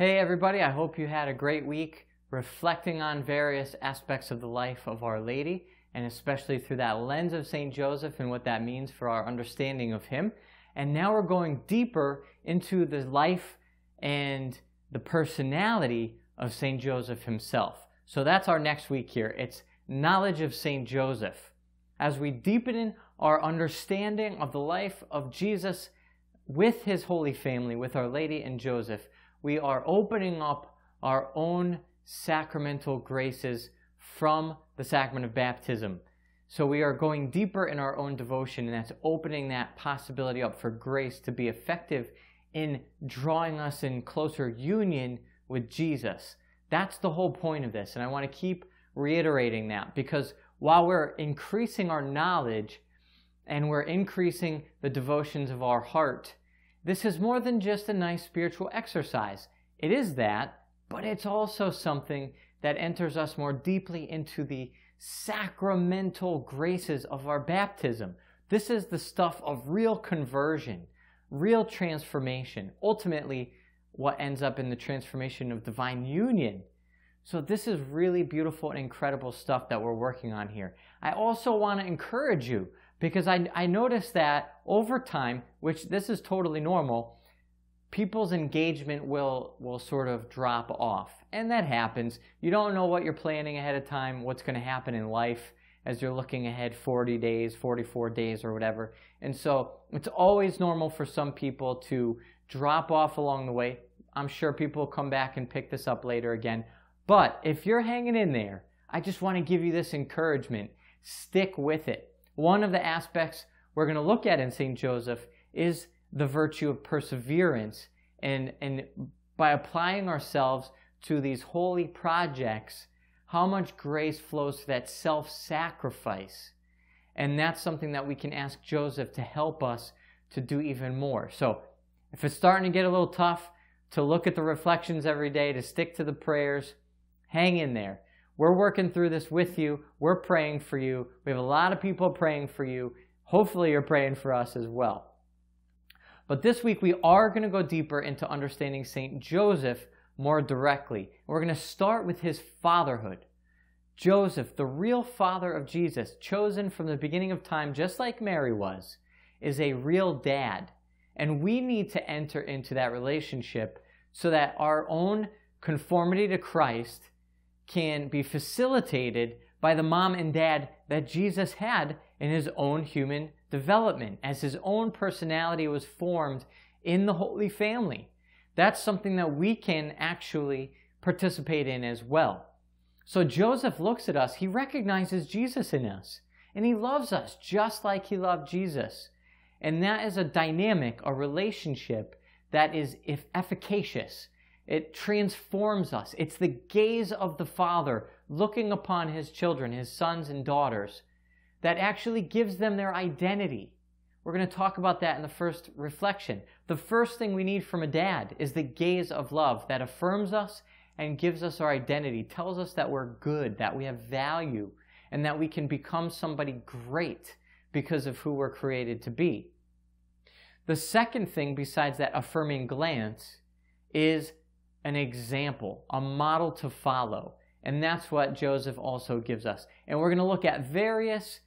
Hey everybody, I hope you had a great week reflecting on various aspects of the life of Our Lady, and especially through that lens of St. Joseph and what that means for our understanding of him. And now we're going deeper into the life and the personality of St. Joseph himself. So that's our next week here. It's knowledge of St. Joseph. As we deepen our understanding of the life of Jesus with his Holy Family, with Our Lady and Joseph, we are opening up our own sacramental graces from the sacrament of baptism. So we are going deeper in our own devotion, and that's opening that possibility up for grace to be effective in drawing us in closer union with Jesus. That's the whole point of this, and I want to keep reiterating that, because while we're increasing our knowledge and we're increasing the devotions of our heart, this is more than just a nice spiritual exercise. It is that, but it's also something that enters us more deeply into the sacramental graces of our baptism. This is the stuff of real conversion, real transformation, ultimately what ends up in the transformation of divine union. So this is really beautiful and incredible stuff that we're working on here. I also want to encourage you, because I noticed that over time, which this is totally normal, people's engagement will sort of drop off. And that happens. You don't know what you're planning ahead of time, what's going to happen in life as you're looking ahead 40 days, 44 days or whatever. And so it's always normal for some people to drop off along the way. I'm sure people will come back and pick this up later again. But if you're hanging in there, I just want to give you this encouragement. Stick with it. One of the aspects we're going to look at in St. Joseph is the virtue of perseverance. And by applying ourselves to these holy projects, how much grace flows through that self-sacrifice. And that's something that we can ask Joseph to help us to do even more. So if it's starting to get a little tough to look at the reflections every day, to stick to the prayers, hang in there. We're working through this with you. We're praying for you. We have a lot of people praying for you. Hopefully you're praying for us as well. But this week we are going to go deeper into understanding St. Joseph more directly. We're going to start with his fatherhood. Joseph, the real father of Jesus, chosen from the beginning of time, just like Mary was, is a real dad. And we need to enter into that relationship so that our own conformity to Christ can be facilitated by the mom and dad that Jesus had in his own human development, as his own personality was formed in the Holy Family. That's something that we can actually participate in as well. So Joseph looks at us, he recognizes Jesus in us, and he loves us just like he loved Jesus. And that is a dynamic, a relationship that is efficacious. It transforms us. It's the gaze of the Father looking upon his children, his sons and daughters, that actually gives them their identity. We're going to talk about that in the first reflection. The first thing we need from a dad is the gaze of love that affirms us and gives us our identity, tells us that we're good, that we have value, and that we can become somebody great because of who we're created to be. The second thing, besides that affirming glance, is an example, a model to follow. And that's what Joseph also gives us. And we're going to look at various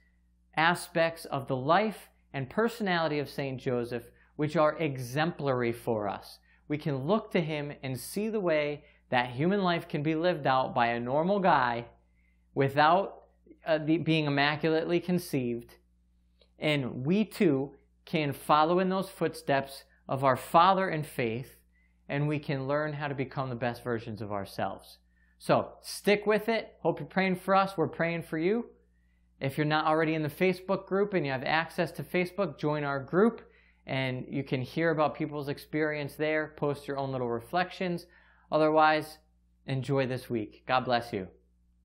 aspects of the life and personality of St. Joseph, which are exemplary for us. We can look to him and see the way that human life can be lived out by a normal guy without being immaculately conceived. And we too can follow in those footsteps of our father in faith, and we can learn how to become the best versions of ourselves. So stick with it. Hope you're praying for us. We're praying for you. If you're not already in the Facebook group and you have access to Facebook, join our group, and you can hear about people's experience there. Post your own little reflections. Otherwise, enjoy this week. God bless you.